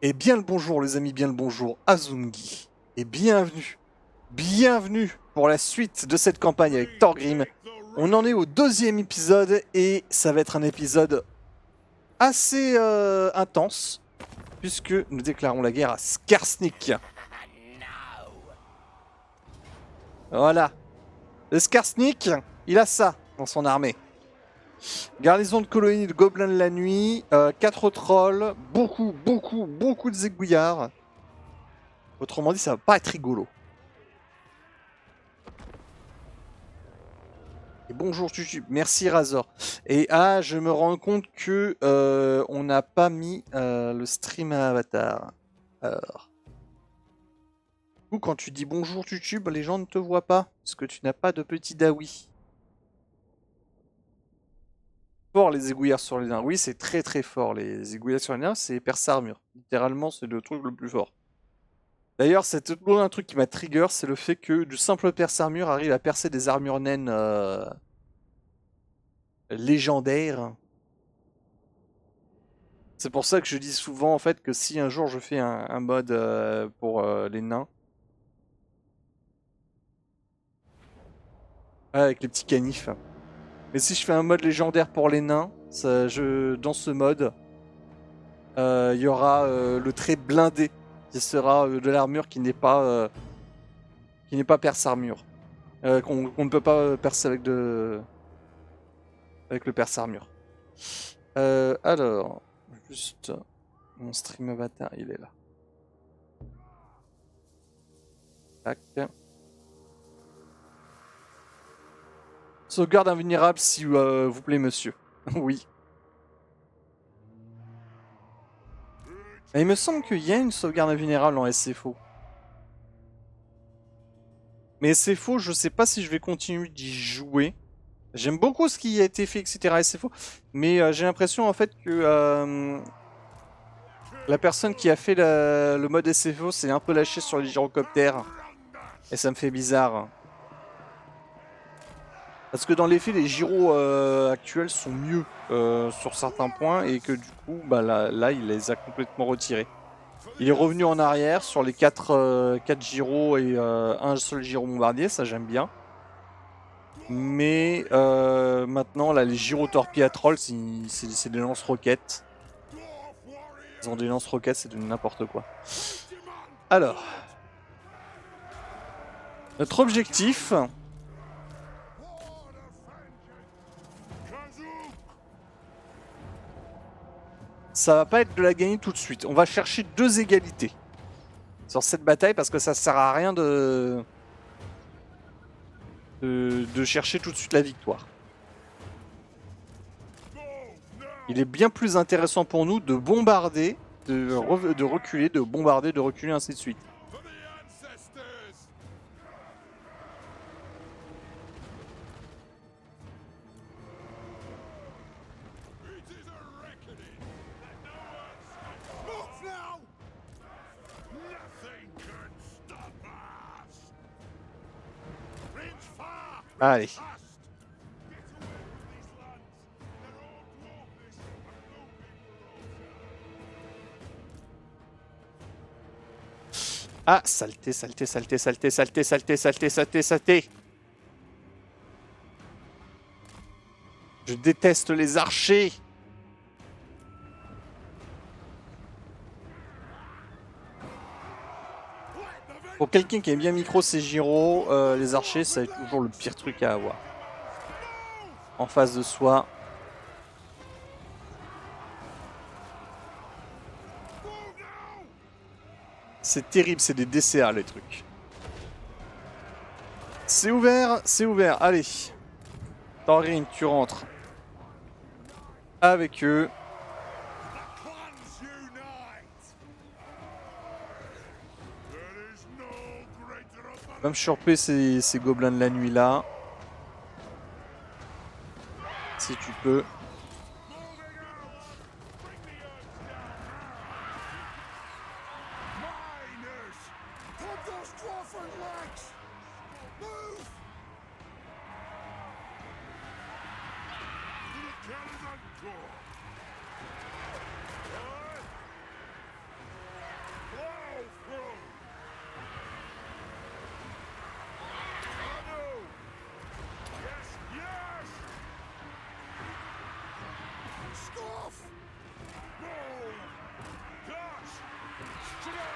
Et bien le bonjour les amis, bien le bonjour Azungi. Et bienvenue pour la suite de cette campagne avec Thorgrim. On en est au 2e épisode et ça va être un épisode assez intense puisque nous déclarons la guerre à Skarsnik. Voilà. Le Skarsnik, il a ça dans son armée. Garnison de colonie de gobelins de la nuit, 4 trolls, beaucoup de zégouillards. Autrement dit, ça va pas être rigolo. Et bonjour YouTube, merci Razor. Et je me rends compte que on n'a pas mis le stream à Avatar. Alors, du coup, quand tu dis bonjour YouTube, les gens ne te voient pas parce que tu n'as pas de petit dawi. Fort les aiguillards sur les nains. Oui, c'est très fort les aiguillards sur les nains, c'est perce armure. Littéralement, c'est le truc le plus fort. D'ailleurs, c'est toujours un truc qui m'a trigger, c'est le fait que du simple perce armure arrive à percer des armures naines légendaires. C'est pour ça que je dis souvent en fait que si un jour je fais un mode pour les nains, avec les petits canifs, mais si je fais un mode légendaire pour les nains, dans ce mode, il y aura le trait blindé qui sera de l'armure qui n'est pas perce armure, qu'on ne peut pas percer avec avec le perce armure. Alors, juste mon stream avatar, il est là. Tac. Sauvegarde invulnérable, s'il vous plaît, monsieur. Oui. Mais il me semble qu'il y a une sauvegarde invulnérable en SFO. Mais SFO, je sais pas si je vais continuer d'y jouer. J'aime beaucoup ce qui a été fait, etc. SFO. Mais j'ai l'impression en fait que la personne qui a fait le mode SFO s'est un peu lâchée sur les gyrocoptères. Et ça me fait bizarre. Parce que dans les faits, les gyros actuels sont mieux sur certains points. Et que du coup, bah, là, il les a complètement retirés. Il est revenu en arrière sur les 4 gyros et un seul gyro bombardier, ça j'aime bien. Mais maintenant, là, les gyros torpilles à trolls, c'est des lance-roquettes. Ils ont des lance-roquettes, c'est de n'importe quoi. Alors, notre objectif, ça va pas être de la gagner tout de suite. On va chercher 2 égalités sur cette bataille parce que ça sert à rien de chercher tout de suite la victoire. Il est bien plus intéressant pour nous de bombarder, de reculer, de bombarder, de reculer, ainsi de suite. Allez. Ah, saleté. Je déteste les archers. Pour quelqu'un qui aime bien micro ses gyros, les archers, ça va être toujours le pire truc à avoir. En face de soi. C'est terrible, c'est des DCA les trucs. C'est ouvert, allez. Thorgrim, tu rentres. Avec eux. Va me choper ces gobelins de la nuit là. Si tu peux.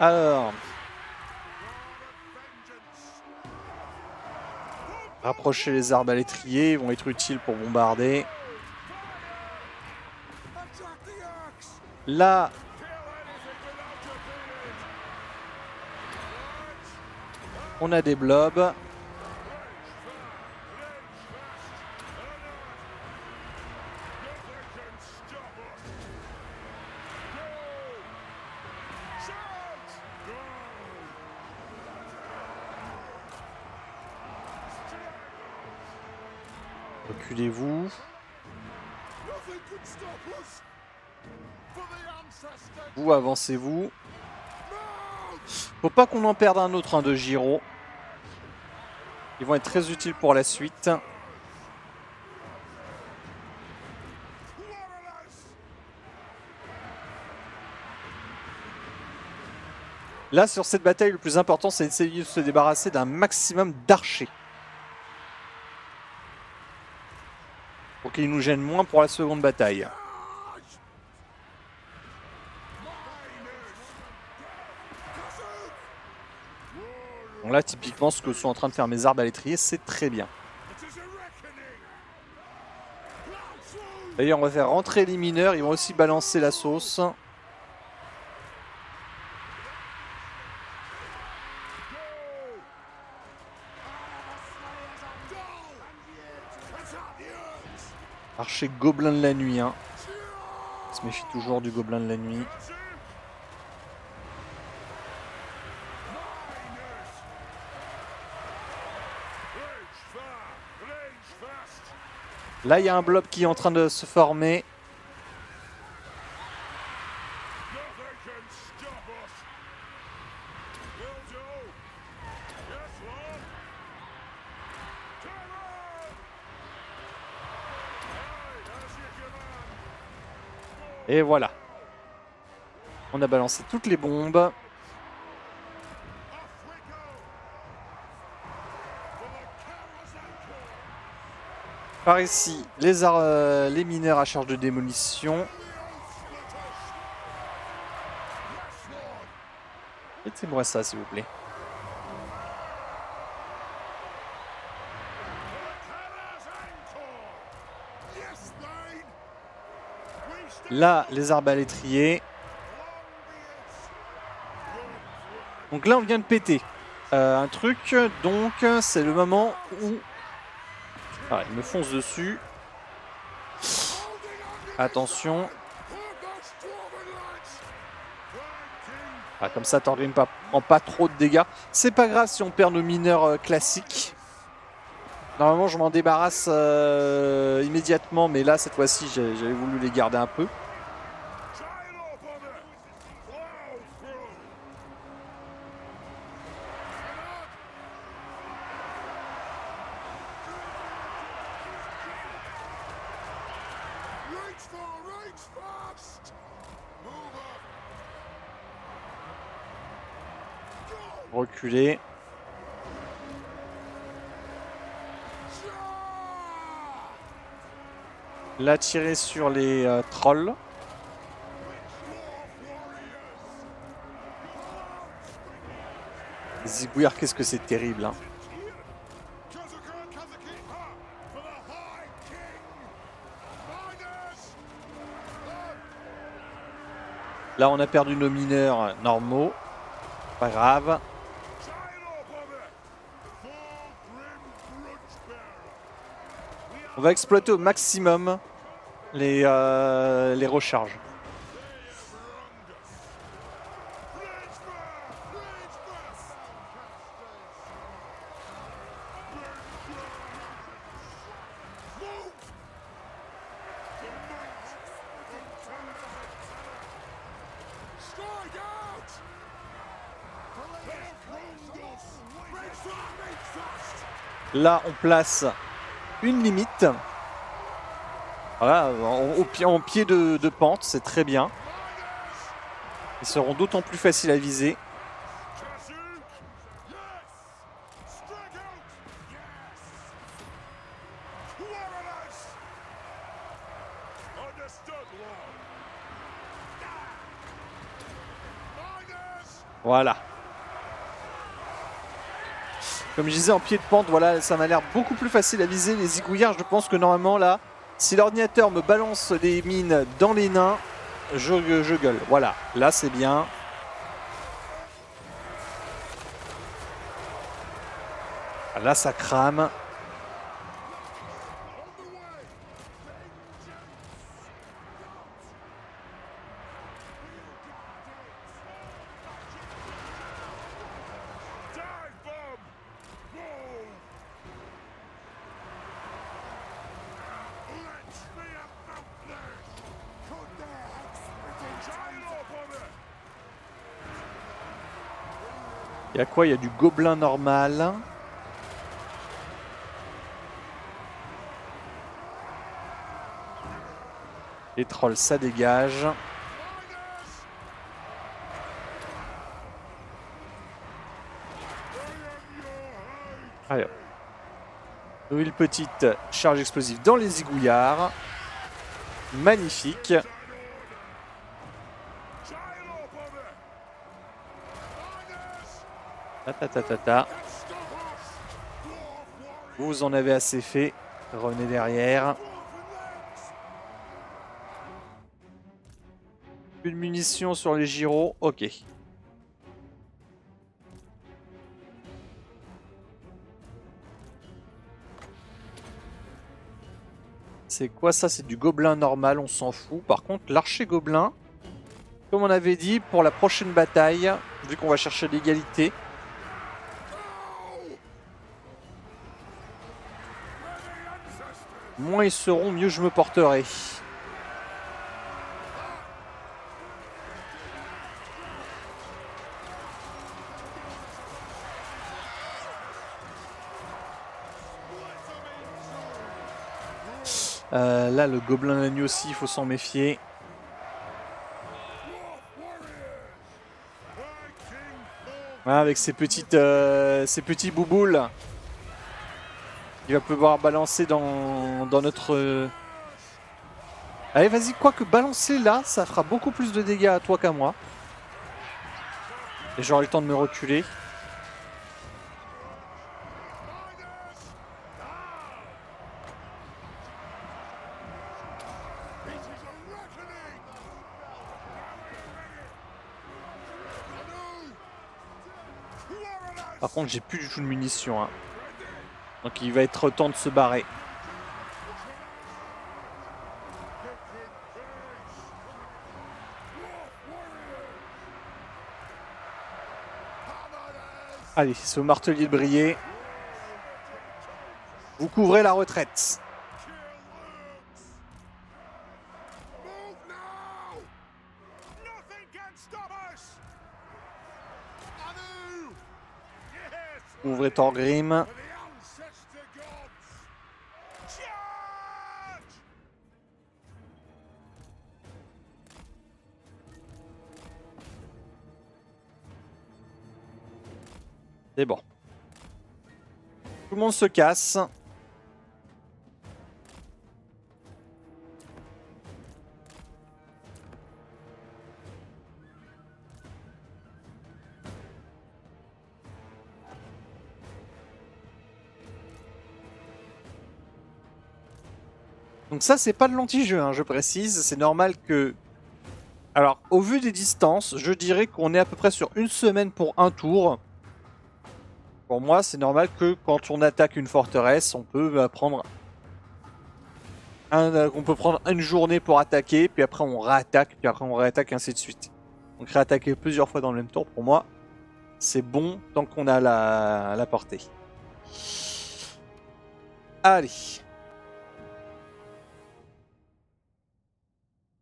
Alors, rapprocher les arbalétriers, ils vont être utiles pour bombarder. Là, on a des blobs. Reculez-vous. Vous, avancez-vous. Faut pas qu'on en perde un autre, de Giro. Ils vont être très utiles pour la suite. Là, sur cette bataille, le plus important, c'est d'essayer de se débarrasser d'un maximum d'archers. Pour qu'ils nous gênent moins pour la seconde bataille. Bon, là, typiquement, ce que sont en train de faire mes arbalétriers, c'est très bien. D'ailleurs, on va faire rentrer les mineurs. Ils vont aussi balancer la sauce. Archer gobelin de la nuit. Hein. On se méfie toujours du gobelin de la nuit. Là, il y a un blob qui est en train de se former. Et voilà. On a balancé toutes les bombes. Par ici, les mineurs à charge de démolition. Mettez-moi ça, s'il vous plaît. Là, les arbalétriers. Donc là, on vient de péter un truc. Donc, c'est le moment où... Ah, il me fonce dessus. Attention. Ah, comme ça, Thorgrim prend pas trop de dégâts. C'est pas grave si on perd nos mineurs classiques. Normalement, je m'en débarrasse immédiatement, mais là, cette fois-ci, j'avais voulu les garder un peu. Reculer. Là, tirer sur les trolls. Zigouir, qu'est-ce que c'est terrible, hein. Là, on a perdu nos mineurs normaux. Pas grave. On va exploiter au maximum les recharges. Là, on place une limite. Voilà, en pied de pente, c'est très bien. Ils seront d'autant plus faciles à viser. Voilà. Comme je disais en pied de pente, voilà, ça m'a l'air beaucoup plus facile à viser les zigouillards. Je pense que normalement là, si l'ordinateur me balance des mines dans les nains, je gueule. Voilà, là c'est bien. Là ça crame. Il y a quoi? Il y a du gobelin normal. Les trolls, ça dégage. Allez. Une petite charge explosive dans les zigouillards. Magnifique. Ta. Vous en avez assez fait. Revenez derrière. Plus de munitions sur les gyros. Ok. C'est quoi ça? C'est du gobelin normal, on s'en fout. Par contre, l'archer gobelin, comme on avait dit, pour la prochaine bataille, vu qu'on va chercher l'égalité, moins ils seront, mieux je me porterai. Là, le gobelin l'agneau aussi, il faut s'en méfier. Voilà, avec ses petits bouboules. Il va pouvoir balancer dans notre... Allez, vas-y, quoique balancer là, ça fera beaucoup plus de dégâts à toi qu'à moi. Et j'aurai le temps de me reculer. Par contre, j'ai plus du tout de munitions. Hein. Donc il va être temps de se barrer. Allez, c'est au martelier de briller. Vous couvrez la retraite. Ouvrez Thorgrim. C'est bon. Tout le monde se casse. Donc ça, c'est pas de l'anti-jeu, hein, je précise. C'est normal que... Alors, au vu des distances, je dirais qu'on est à peu près sur une semaine pour un tour. Pour moi, c'est normal que quand on attaque une forteresse, on peut prendre une journée pour attaquer, puis après on réattaque, puis après on réattaque, ainsi de suite. Donc réattaquer plusieurs fois dans le même tour, pour moi, c'est bon tant qu'on a la portée. Allez.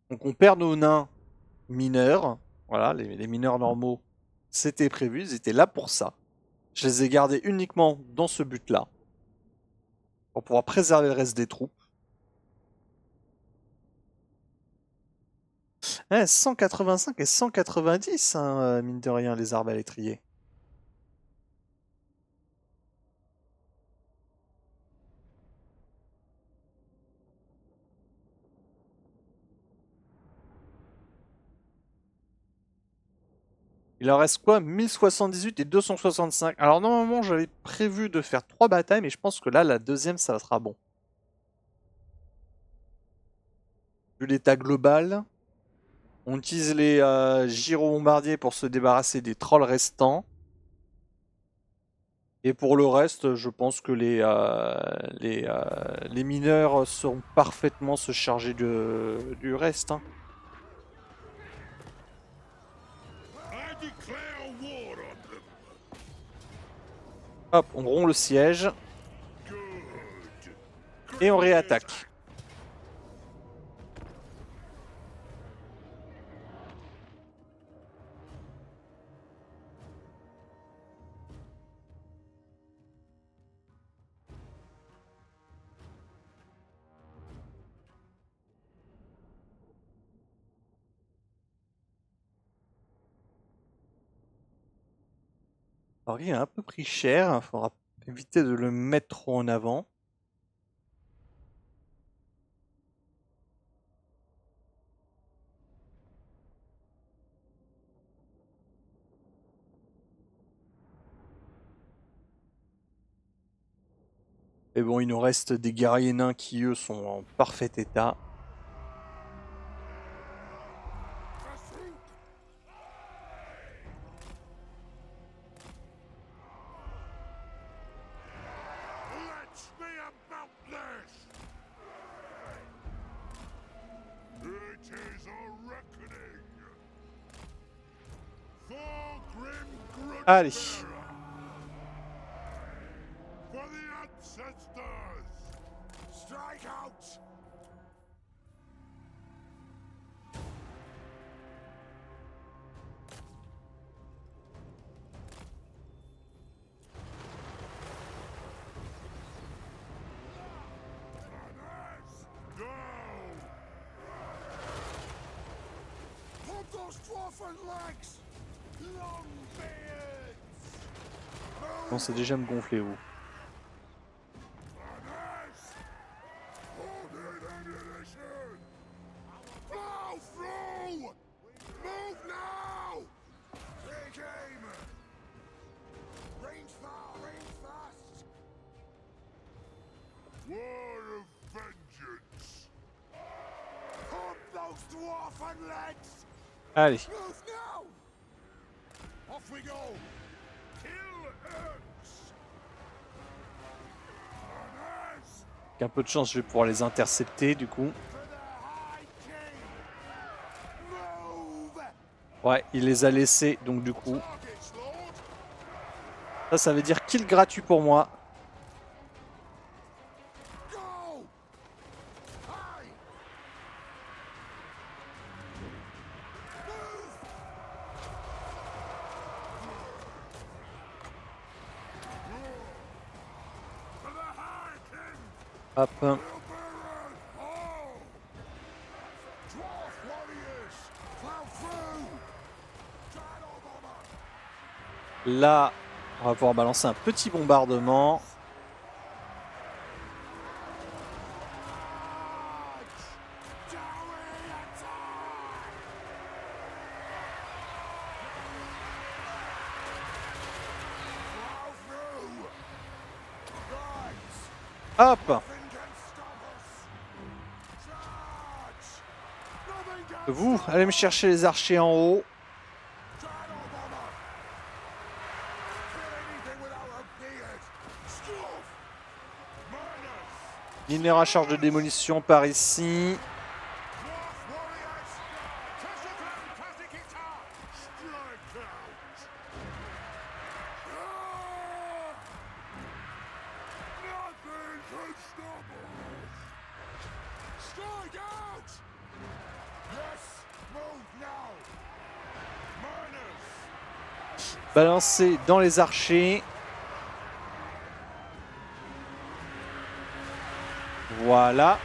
Donc on perd nos nains mineurs. Voilà, les mineurs normaux, c'était prévu, ils étaient là pour ça. Je les ai gardés uniquement dans ce but-là. Pour pouvoir préserver le reste des troupes. 185 et 190, hein, mine de rien, les arbalétriers. Il en reste quoi? 1078 et 265. Alors normalement j'avais prévu de faire 3 batailles, mais je pense que là la deuxième ça sera bon. Vu l'état global, on utilise les gyrobombardiers pour se débarrasser des trolls restants. Et pour le reste, je pense que les mineurs seront parfaitement se charger du reste. Hein. Hop, on rompt le siège. Et on réattaque. Alors il est un peu pris cher, il faudra éviter de le mettre trop en avant. Et bon, il nous reste des guerriers nains qui eux sont en parfait état. Allez. On sait déjà me gonfler vous. Allez. Avec un peu de chance, je vais pouvoir les intercepter du coup. Ouais, il les a laissés, donc du coup... Ça veut dire kill gratuit pour moi. Hop. Là, on va pouvoir balancer un petit bombardement. Hop. Vous, allez me chercher les archers en haut. Mineur à charge de démolition par ici. Balancer dans les archers. Voilà.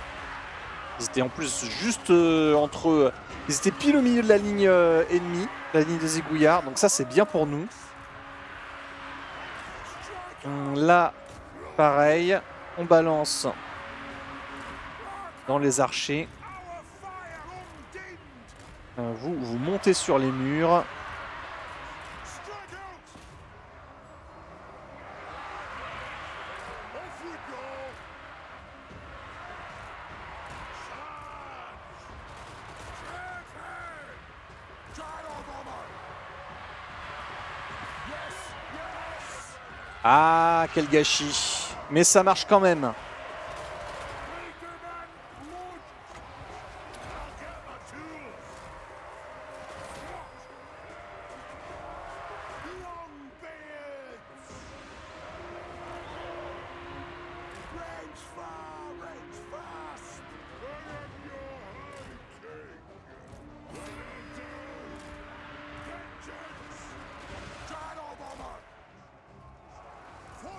Ils étaient en plus juste entre eux. Ils étaient pile au milieu de la ligne ennemie, la ligne des égouillards. Donc ça, c'est bien pour nous. Là, pareil. On balance dans les archers. Vous montez sur les murs. Ah, quel gâchis. Mais ça marche quand même.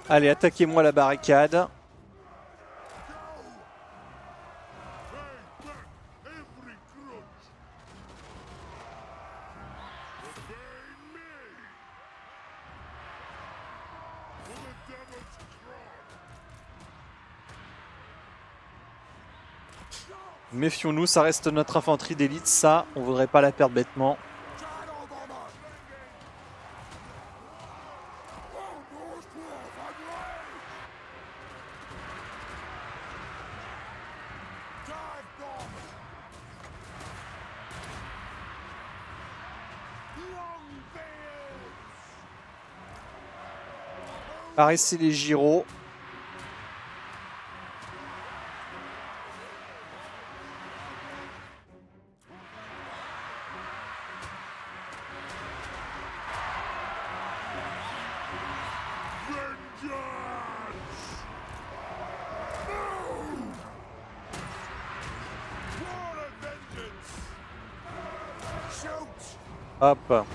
Allez, attaquez-moi la barricade. Méfions-nous, ça reste notre infanterie d'élite, ça, on voudrait pas la perdre bêtement. Paraissez les gyros. Hop.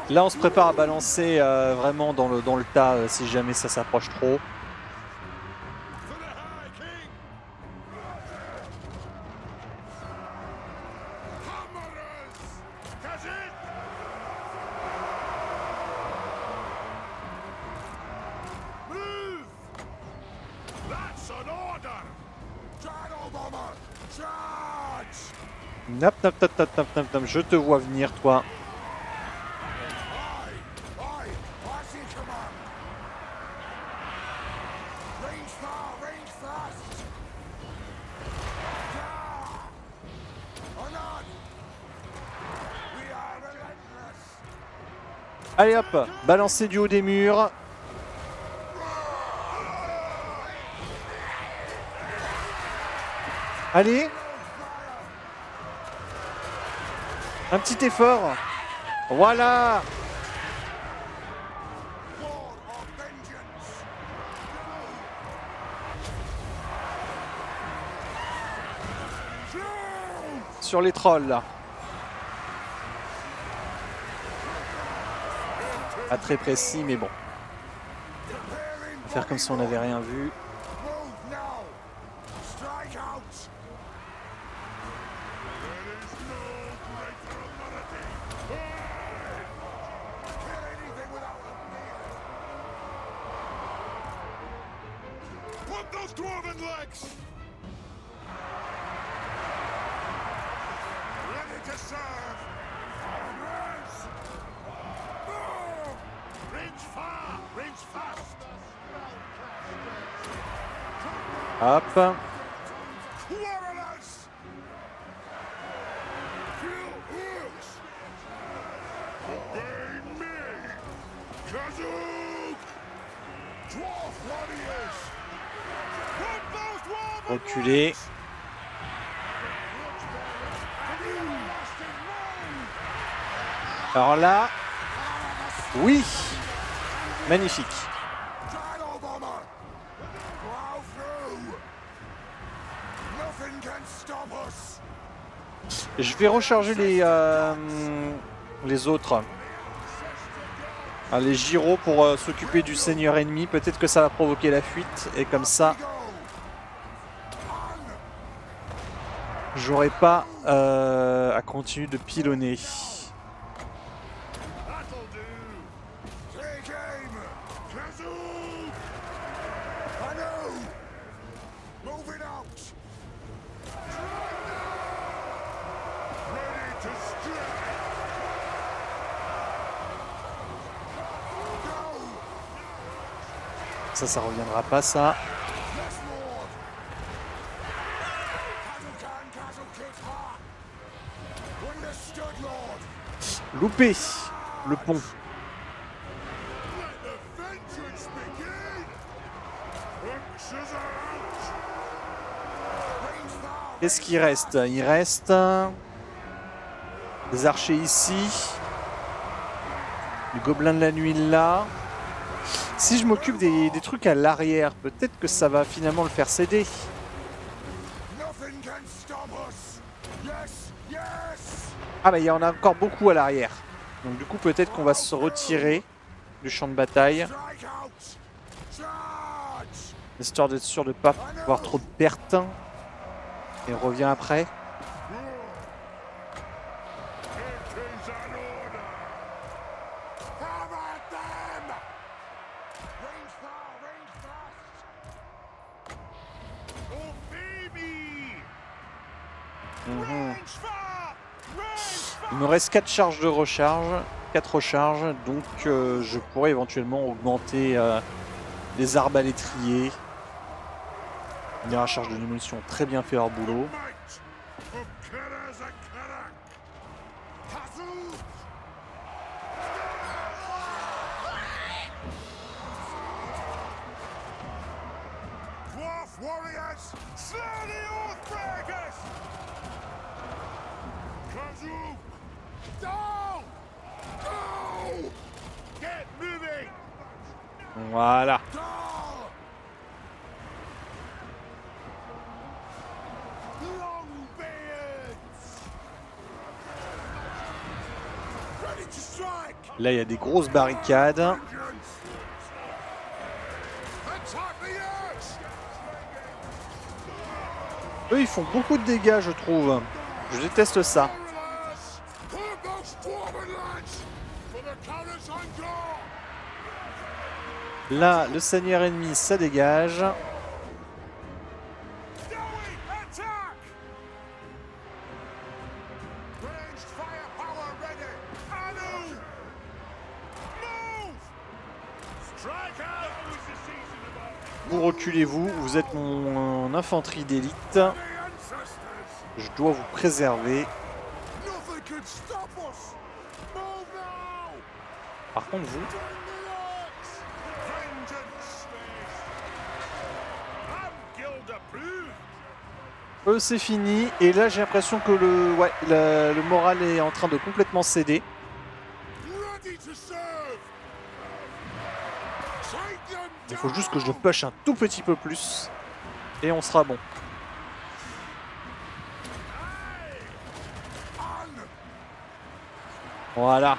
Là, on se prépare à balancer vraiment dans le tas si jamais ça s'approche trop. Nap, nap, nap, nap, nap, nap, nap. Je te vois venir, toi. Allez hop, balancez du haut des murs. Allez. Un petit effort. Voilà. Sur les trolls là. Pas très précis mais bon. On va faire comme si on n'avait rien vu. Hop. Reculer. Alors là, oui, magnifique. Je vais recharger les autres. Les gyros pour s'occuper du seigneur ennemi. Peut-être que ça va provoquer la fuite. Et comme ça, j'aurai pas à continuer de pilonner. Ça reviendra pas, ça. Loupé le pont. Qu'est-ce qu'il reste? Il reste des archers ici. Du gobelin de la nuit là. Si je m'occupe des trucs à l'arrière, peut-être que ça va finalement le faire céder. Ah bah il y en a encore beaucoup à l'arrière. Donc du coup peut-être qu'on va se retirer du champ de bataille. Histoire d'être sûr de ne pas avoir trop de pertes. Et on revient après. Il me reste 4 charges de recharge, 4 recharges, donc je pourrais éventuellement augmenter les arbalétriers. Les recharges de munitions ont très bien fait leur boulot. Voilà. Là, il y a des grosses barricades. Eux, ils font beaucoup de dégâts, je trouve. Je déteste ça. Là, le seigneur ennemi, ça dégage. Vous reculez-vous, vous êtes mon infanterie d'élite. Je dois vous préserver. Par contre, vous... Eux, c'est fini. Et là, j'ai l'impression que le moral est en train de complètement céder. Il faut juste que je push un tout petit peu plus. Et on sera bon. Voilà.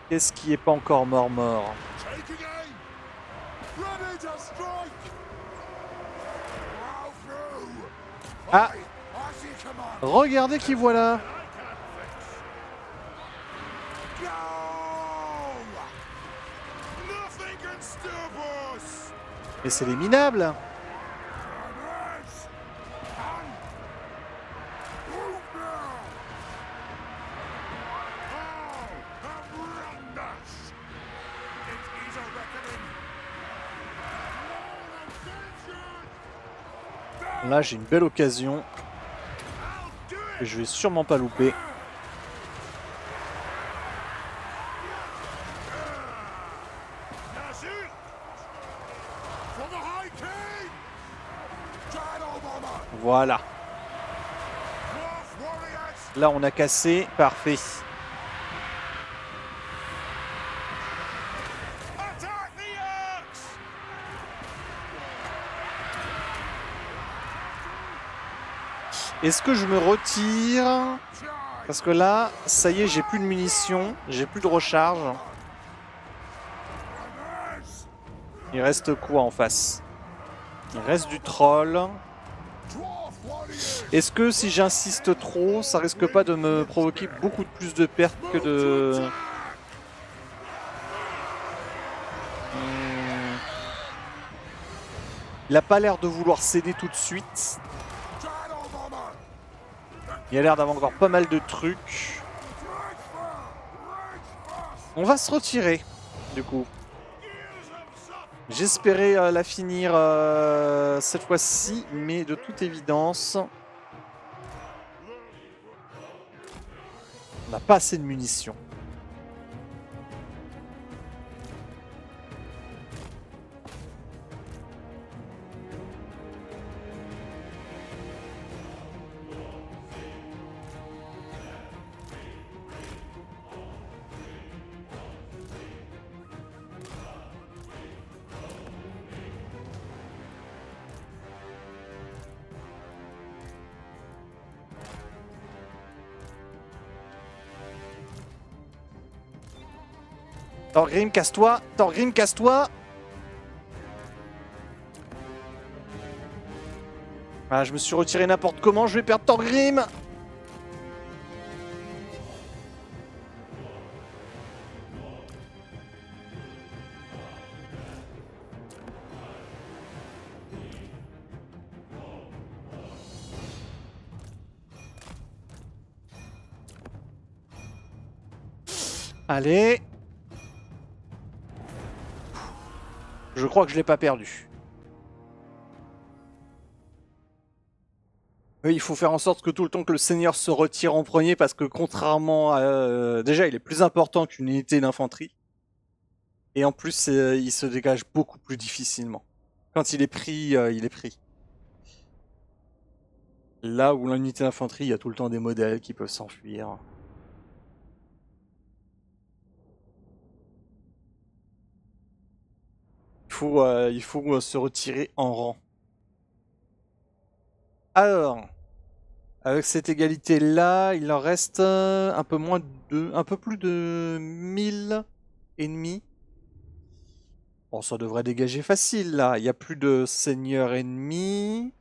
Qu'est-ce qui est pas encore mort? Ah! Regardez qui voilà! Et c'est les minables! Là, j'ai une belle occasion. Et je vais sûrement pas louper. Voilà. Là, on a cassé. Parfait. Est-ce que je me retire? Parce que là, ça y est, j'ai plus de munitions, j'ai plus de recharge. Il reste quoi en face? Il reste du troll. Est-ce que si j'insiste trop, ça risque pas de me provoquer beaucoup plus de pertes que de... Il a pas l'air de vouloir céder tout de suite. Il a l'air d'avoir encore pas mal de trucs. On va se retirer, du coup. J'espérais la finir cette fois-ci, mais de toute évidence, pas assez de munitions. Thorgrim, casse-toi! Thorgrim, casse-toi! Ah, je me suis retiré n'importe comment, je vais perdre Thorgrim! Allez! Je crois que je l'ai pas perdu. Oui, il faut faire en sorte que tout le temps que le seigneur se retire en premier parce que contrairement à... déjà, il est plus important qu'une unité d'infanterie. Et en plus, il se dégage beaucoup plus difficilement. Quand il est pris, il est pris. Là où l'unité d'infanterie, il y a tout le temps des modèles qui peuvent s'enfuir. Il faut se retirer en rang. Alors, avec cette égalité-là, il en reste un peu plus de 1000 ennemis. Bon, ça devrait dégager facile, là. Il n'y a plus de seigneurs ennemis.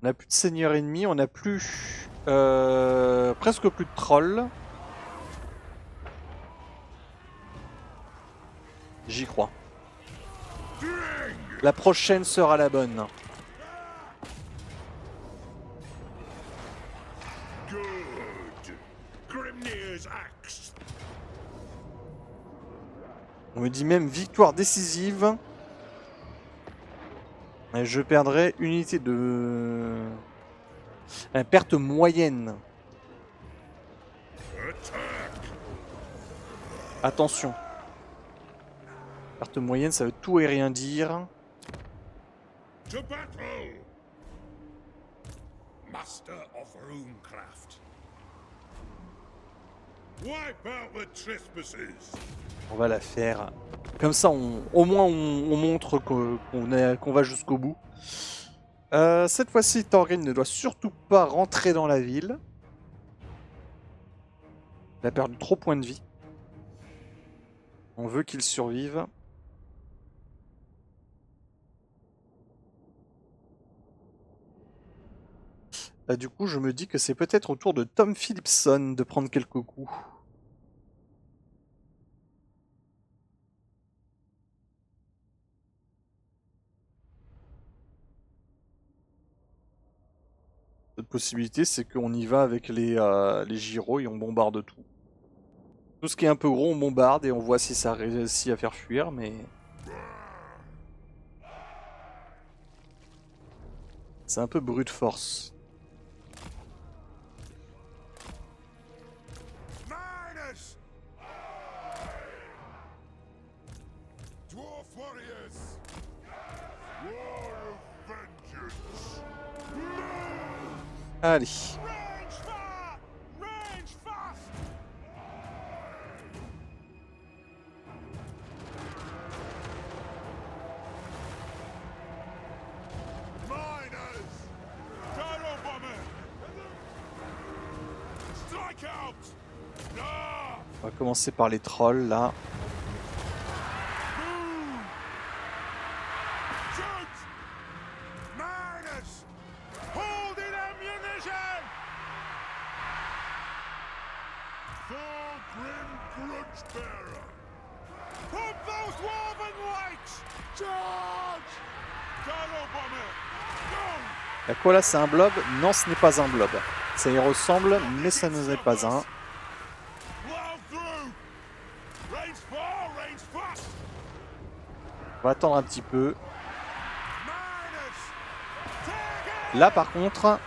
On n'a plus de seigneurs ennemis, on n'a plus... presque plus de trolls. J'y crois. La prochaine sera la bonne. On me dit même victoire décisive. Et je perdrai unité de... perte moyenne. Attention. Perte moyenne, ça veut tout et rien dire. On va la faire. Comme ça, au moins, on montre qu'on va jusqu'au bout. Cette fois-ci, Thorgrim ne doit surtout pas rentrer dans la ville. Il a perdu trop de points de vie. On veut qu'il survive. Du coup, je me dis que c'est peut-être au tour de Tom Phillipson de prendre quelques coups. L'autre possibilité, c'est qu'on y va avec les gyros et on bombarde tout. Tout ce qui est un peu gros, on bombarde et on voit si ça réussit à faire fuir, mais... c'est un peu brute force. Allez. On va commencer par les trolls là. La quoi là, c'est un blob? Non, ce n'est pas un blob. Ça y ressemble, mais ça ne est pas un. On va attendre un petit peu. Là par contre...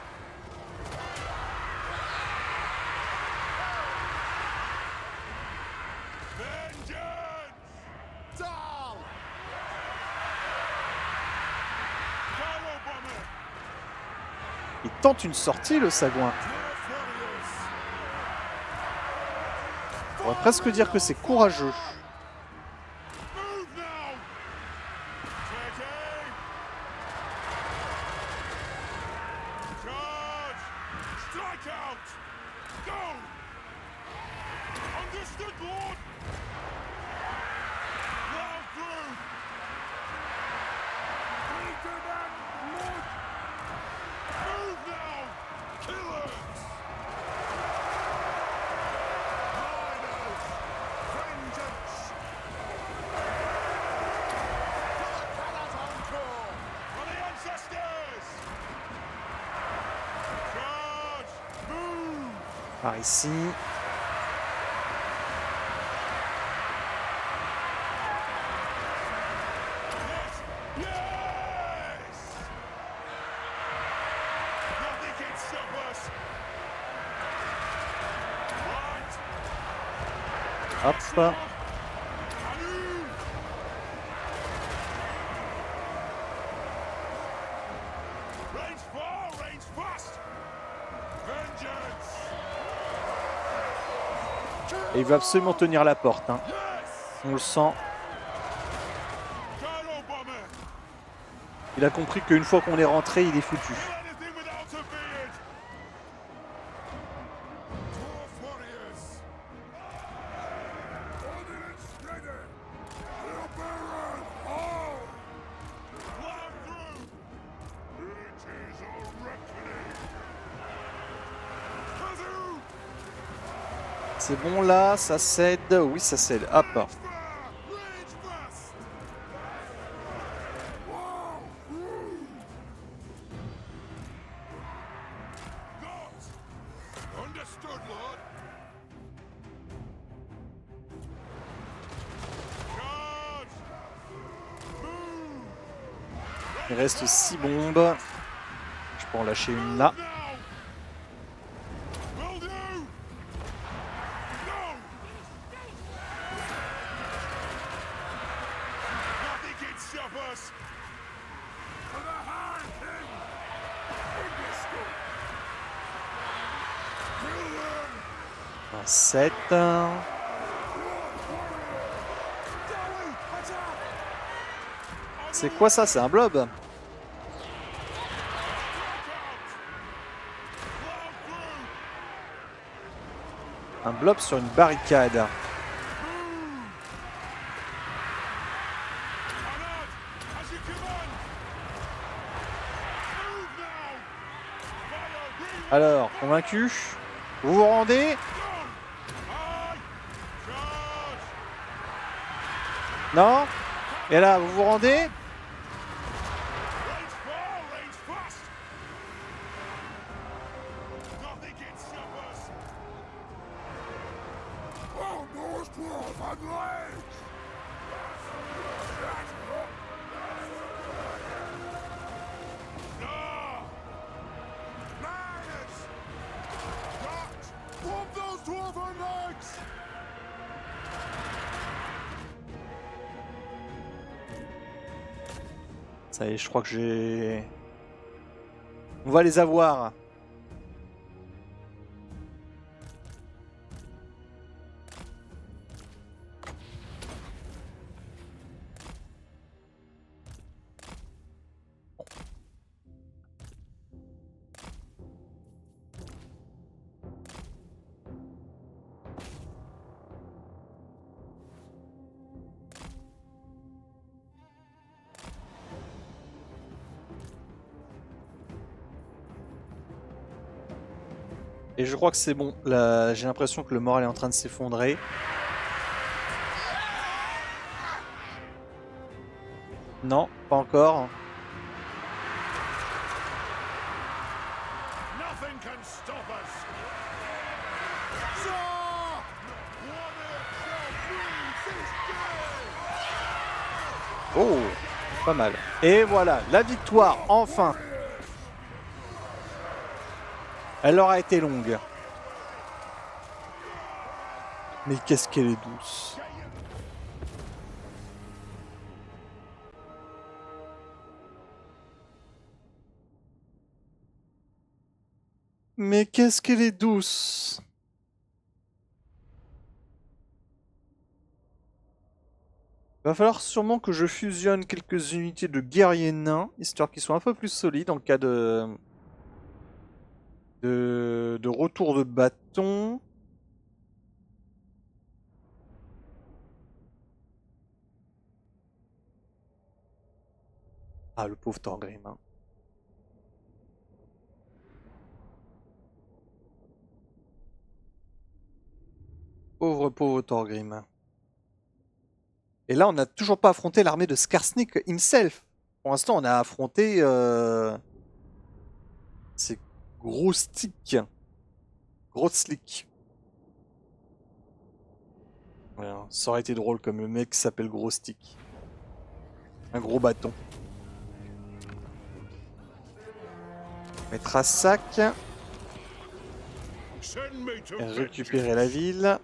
Il tente une sortie, le Sagouin. On va presque dire que c'est courageux. Par ici. Hop. Et il veut absolument tenir la porte. Hein. On le sent. Il a compris qu'une fois qu'on est rentré, il est foutu. C'est bon là, ça cède. Oui, ça cède. Hop. Il reste 6 bombes. Je peux en lâcher une là. Un 7. C'est quoi ça? C'est un blob? Un blob sur une barricade. Alors, convaincu? Vous vous rendez? Non? Et là, vous vous rendez? Ça y est, je crois que j'ai... On va les avoir. Et je crois que c'est bon. Là, j'ai l'impression que le moral est en train de s'effondrer. Non, pas encore. Oh, pas mal. Et voilà, la victoire, enfin. Elle aura été longue. Mais qu'est-ce qu'elle est douce. Mais qu'est-ce qu'elle est douce. Va falloir sûrement que je fusionne quelques unités de guerriers nains, histoire qu'ils soient un peu plus solides en cas de retour de bâton. Ah, le pauvre Thorgrim. Hein. Pauvre Thorgrim. Et là, on n'a toujours pas affronté l'armée de Skarsnik himself. Pour l'instant, on a affronté ces gros sticks. Gros slick. Voilà, ça aurait été drôle comme le mec s'appelle Gros Stick. Un gros bâton. Mettre à sac. Récupérer la ville.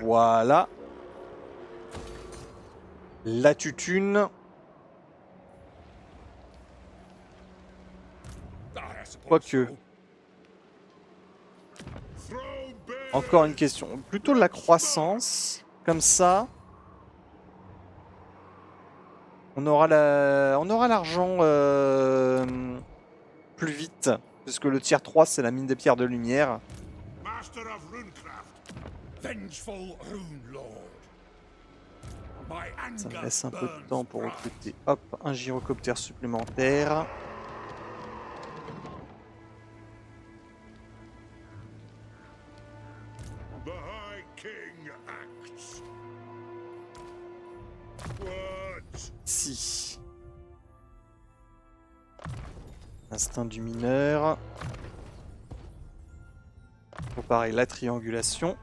Voilà. La tutune. Quoique. Encore une question. Plutôt la croissance. Comme ça. On aura l'argent plus vite. Puisque le tier 3, c'est la mine des pierres de lumière. Ça me laisse un peu de temps pour recruter. Hop, un gyrocoptère supplémentaire. Si. Instinct du mineur. Pareil, la triangulation.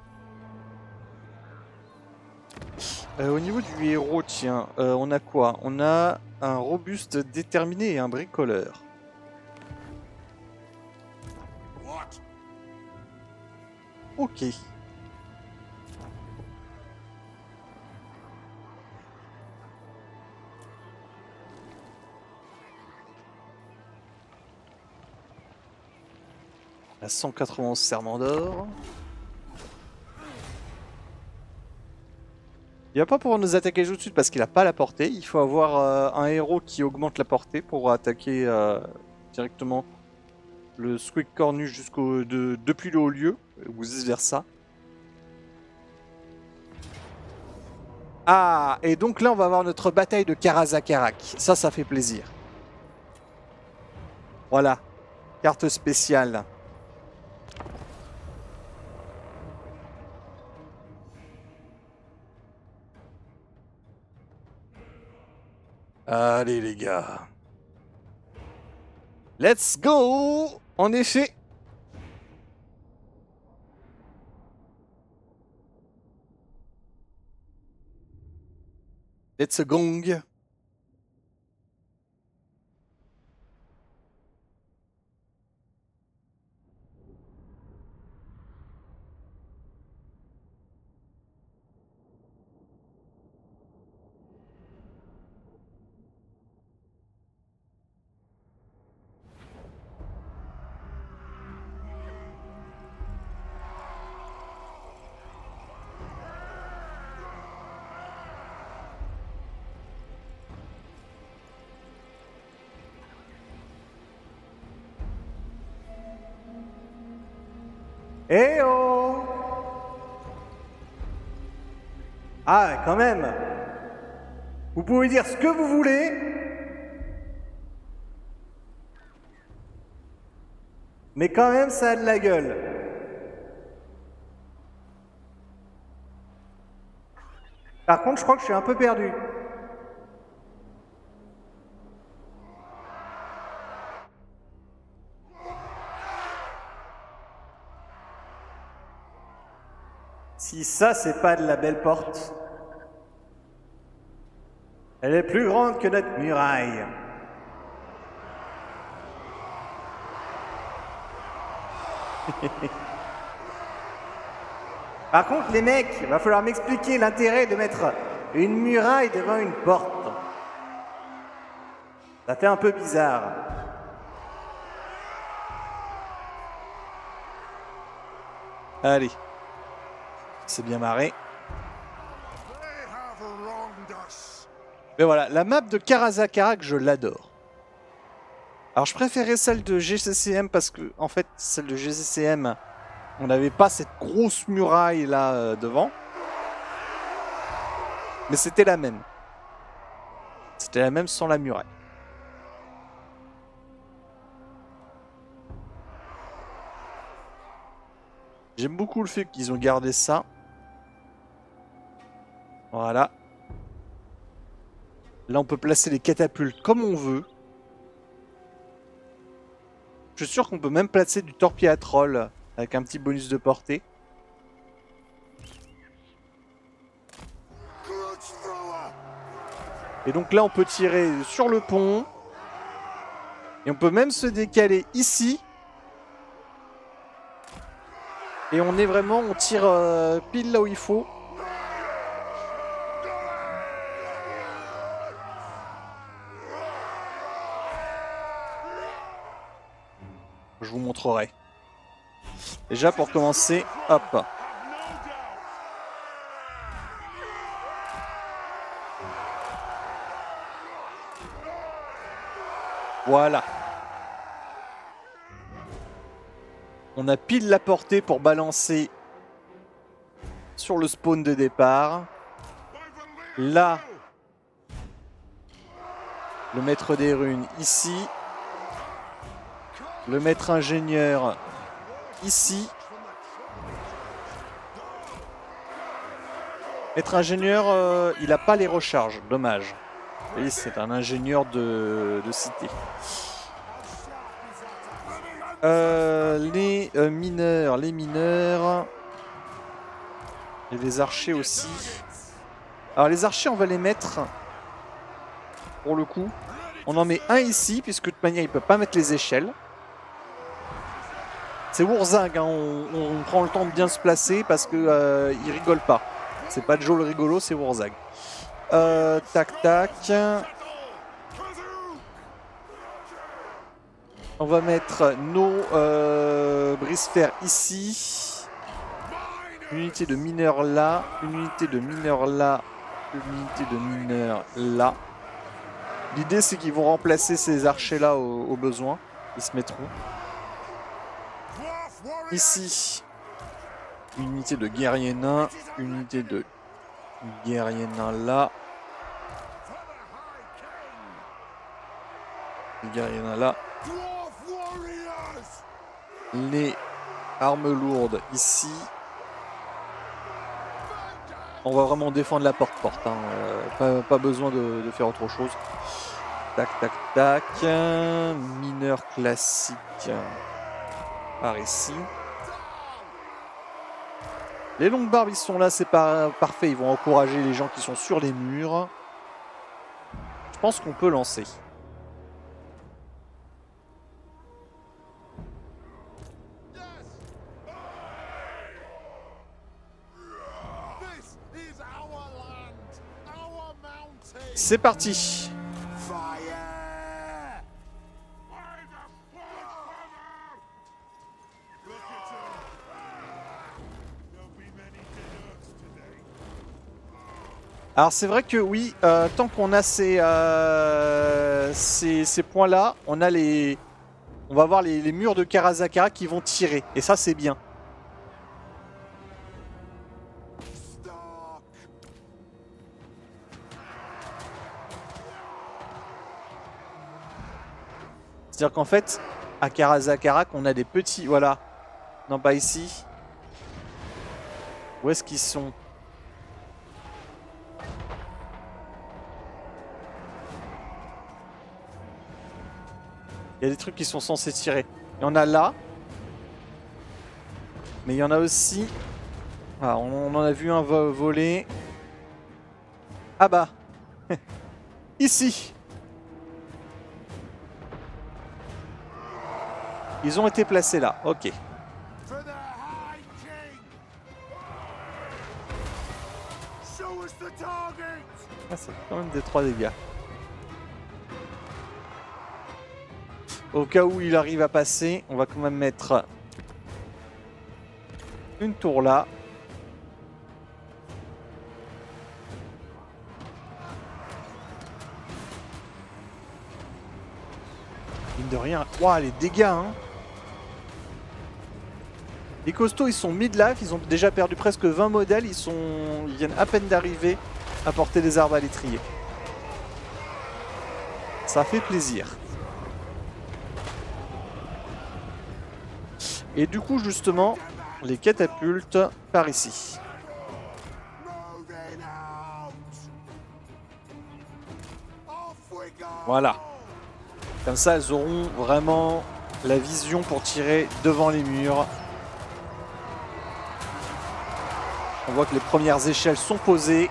Au niveau du héros, tiens, on a quoi? On a un robuste déterminé et un bricoleur. Ok. À 191 serments d'or. Il va pas pouvoir nous attaquer tout de suite parce qu'il a pas la portée. Il faut avoir un héros qui augmente la portée pour attaquer directement le Squeak Cornu depuis le haut lieu, ou vice versa. Ah, et donc là on va avoir notre bataille de Karazakarak. Ça fait plaisir. Voilà, carte spéciale. Allez les gars. Let's go! En effet. Let's gong. Eh oh! Ah, quand même! Vous pouvez dire ce que vous voulez. Mais quand même, ça a de la gueule. Par contre, je crois que je suis un peu perdu. Si ça, c'est pas de la belle porte. Elle est plus grande que notre muraille. Par contre, les mecs, il va falloir m'expliquer l'intérêt de mettre une muraille devant une porte. Ça fait un peu bizarre. Allez. C'est bien marré. Mais voilà, la map de Karazakarak, je l'adore. Alors je préférais celle de GCCM parce que, en fait, celle de GCCM, on n'avait pas cette grosse muraille là devant. Mais c'était la même. C'était la même sans la muraille. J'aime beaucoup le fait qu'ils ont gardé ça. Voilà. Là, on peut placer les catapultes comme on veut. Je suis sûr qu'on peut même placer du torpille à troll avec un petit bonus de portée. Et donc là, on peut tirer sur le pont. Et on peut même se décaler ici. Et on est vraiment, on tire pile là où il faut. Je vous montrerai. Déjà pour commencer, hop. Voilà. On a pile la portée pour balancer sur le spawn de départ. Là, le maître des runes ici. Le maître ingénieur ici. Maître ingénieur, il n'a pas les recharges, dommage. Vous voyez, c'est un ingénieur de cité. Les mineurs et les archers aussi. Alors les archers, on va les mettre pour le coup. On en met un ici puisque de toute manière il peut pas mettre les échelles. C'est Wurzag, hein. On prend le temps de bien se placer parce que il rigole pas. C'est pas Joe le rigolo, c'est Wurzag. Tac tac. On va mettre nos brise-fer ici. Une unité de mineurs là. Une unité de mineurs là. Une unité de mineurs là. L'idée c'est qu'ils vont remplacer ces archers là au besoin. Ils se mettront. Ici. Une unité de guerrier nain. Une unité de guerrier nain là. Guerrier nain là. Les armes lourdes ici. On va vraiment défendre la porte-porte. Hein. Pas besoin de faire autre chose. Tac, tac, tac. Mineur classique par ici. Les longues barbes, ils sont là, c'est parfait. Ils vont encourager les gens qui sont sur les murs. Je pense qu'on peut lancer. C'est parti. Alors c'est vrai que oui, tant qu'on a ces points-là, on va avoir les murs de Karazakarak qui vont tirer. Et ça c'est bien. C'est-à-dire qu'en fait, à Karazakarak, on a des petits... Voilà. Non, pas ici. Où est-ce qu'ils sont ? Il y a des trucs qui sont censés tirer. Il y en a là. Mais il y en a aussi... Ah, on en a vu un voler. Ah bah. Ici. Ils ont été placés là. Ok. Ah, c'est quand même des 3 dégâts. Au cas où il arrive à passer, on va quand même mettre une tour là. Mine de rien. Waouh, les dégâts, hein. Les costauds, ils sont mid-life, ils ont déjà perdu presque 20 modèles, ils viennent à peine d'arriver à porter des arbres à l'étrier. Ça fait plaisir. Et du coup, justement, les catapultes par ici. Voilà. Comme ça, elles auront vraiment la vision pour tirer devant les murs. On voit que les premières échelles sont posées.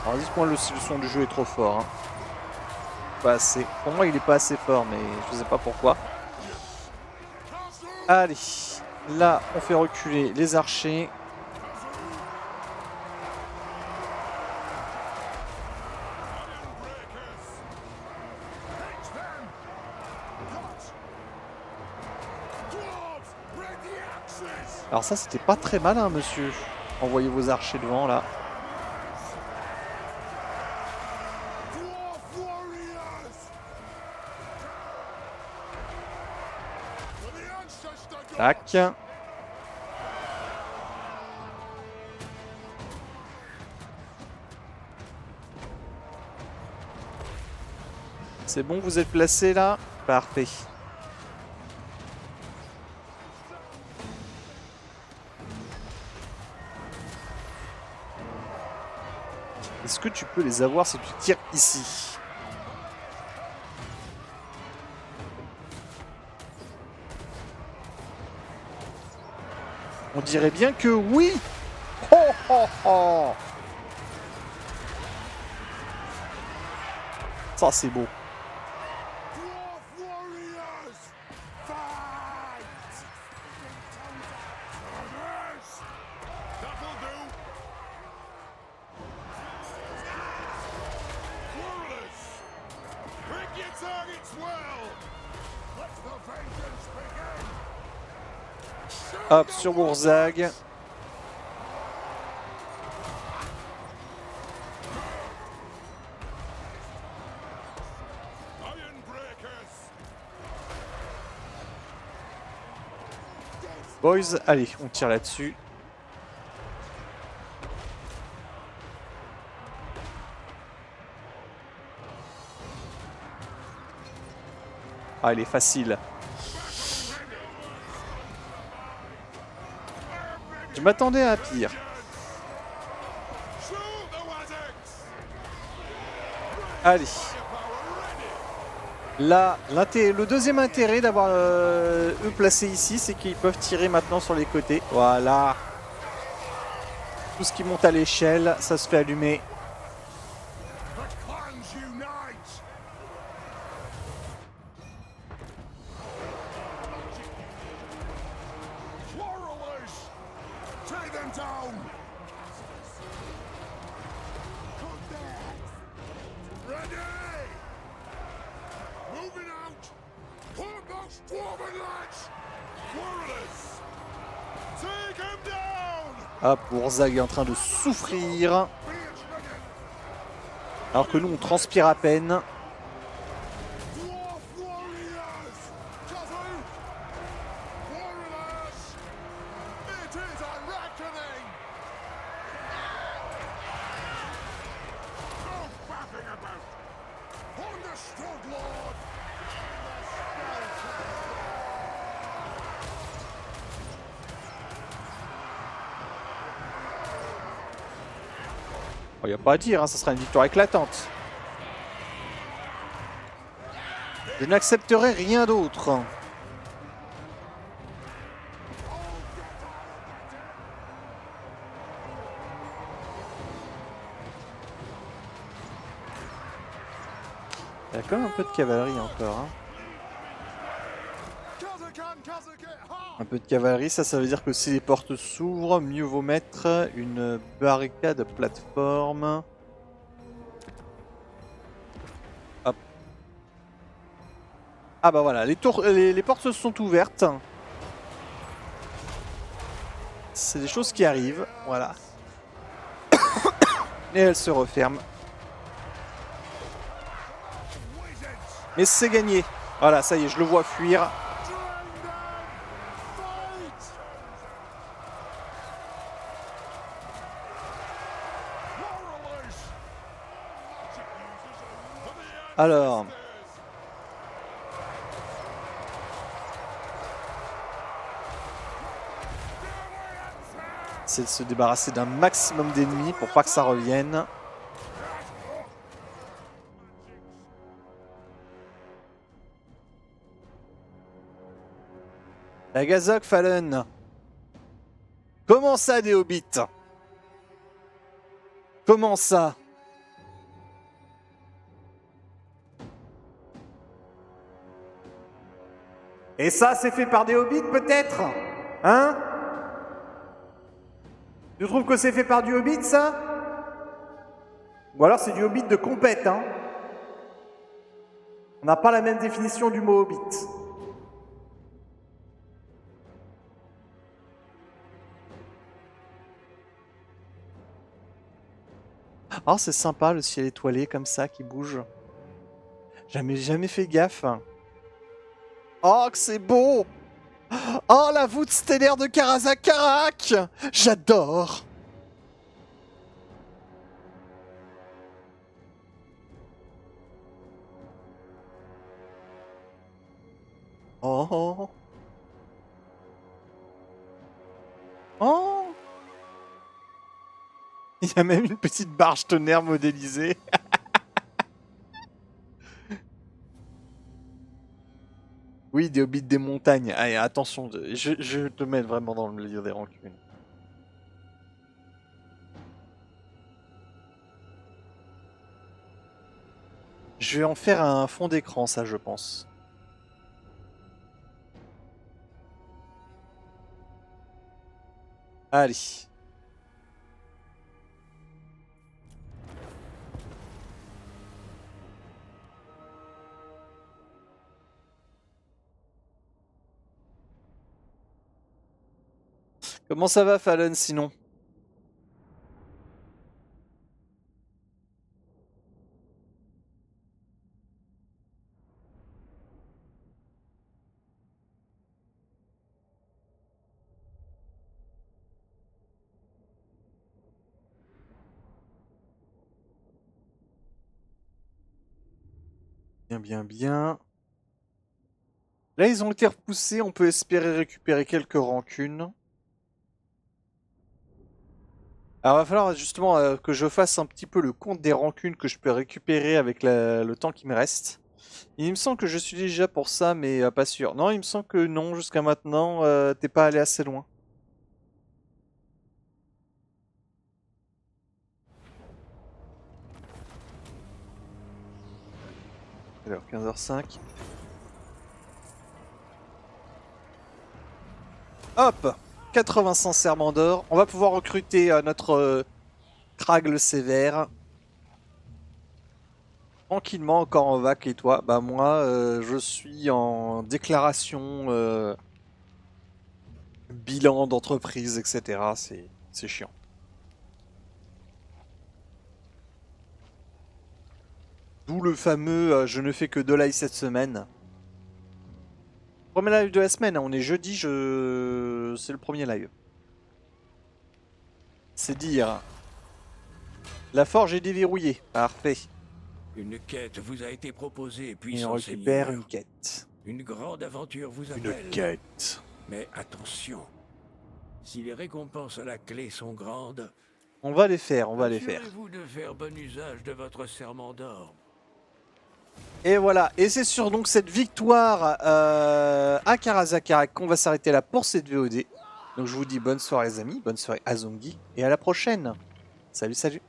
Alors, dites-moi le son du jeu est trop fort. Hein. Pas assez. Pour moi, il est pas assez fort, mais je sais pas pourquoi. Allez, là, on fait reculer les archers. Alors ça, c'était pas très malin, monsieur. Envoyez vos archers devant, là. Tac. C'est bon, vous êtes placés là? Parfait. Est-ce que tu peux les avoir si tu tires ici? On dirait bien que oui. Oh oh oh. Ça c'est beau. Hop, sur Gourzag. Boys, allez, on tire là-dessus. Ah, il est facile. Je m'attendais à pire. Allez. Là, le deuxième intérêt d'avoir eux placés ici, c'est qu'ils peuvent tirer maintenant sur les côtés. Voilà. Tout ce qui monte à l'échelle, ça se fait allumer. Hop, Gourzag est en train de souffrir. Alors que nous, on transpire à peine. Il n'y a pas à dire, hein, ça sera une victoire éclatante. Je n'accepterai rien d'autre. Il y a quand même un peu de cavalerie encore. Hein. Un peu de cavalerie, ça veut dire que si les portes s'ouvrent, mieux vaut mettre une barricade plateforme. Hop. Ah bah voilà, les portes se sont ouvertes. C'est des choses qui arrivent, voilà. Et elles se referment. Mais c'est gagné. Voilà, ça y est, je le vois fuir. Alors... c'est de se débarrasser d'un maximum d'ennemis pour pas que ça revienne. La Gazok Fallen. Comment ça, des hobbits? Comment ça? Et ça, c'est fait par des hobbits, peut-être? Hein? Tu trouves que c'est fait par du hobbit, ça? Ou alors c'est du hobbit de compète, hein? On n'a pas la même définition du mot hobbit. Oh, c'est sympa, le ciel étoilé comme ça, qui bouge. Jamais fait gaffe. Oh, que c'est beau! Oh, la voûte stellaire de Karazakarak! J'adore! Oh! Oh! Il y a même une petite barge tonnerre modélisée. Oui, des hobbits des montagnes. Allez, attention, je te mets vraiment dans le livre des rancunes. Je vais en faire un fond d'écran, ça, je pense. Allez. Comment ça va, Fallon, sinon? Bien. Là, ils ont été repoussés, on peut espérer récupérer quelques rancunes. Alors, il va falloir justement que je fasse un petit peu le compte des rancunes que je peux récupérer avec le temps qui me reste. Il me semble que je suis déjà pour ça, mais pas sûr. Non, il me semble que non, jusqu'à maintenant, t'es pas allé assez loin. Alors, 15h05. Hop! 85 serments d'or. On va pouvoir recruter notre Kragle sévère. Tranquillement, encore en vac, et toi? Bah moi, je suis en déclaration bilan d'entreprise, etc. C'est chiant. D'où le fameux je ne fais que 2 lives cette semaine. Premier live de la semaine, hein, on est jeudi, c'est le premier live. C'est dire. La forge est déverrouillée, parfait. Une quête vous a été proposée, Et puissant on récupère seigneur. une quête. Une grande aventure vous appelle. Une quête. Mais attention, si les récompenses à la clé sont grandes, On va les faire, on va les faire. assurez-vous de faire bon usage de votre serment d'or. Et voilà, et c'est sur donc cette victoire à Karazakarak qu'on va s'arrêter là pour cette VOD. Donc je vous dis bonne soirée les amis, bonne soirée Azongi, et à la prochaine. Salut.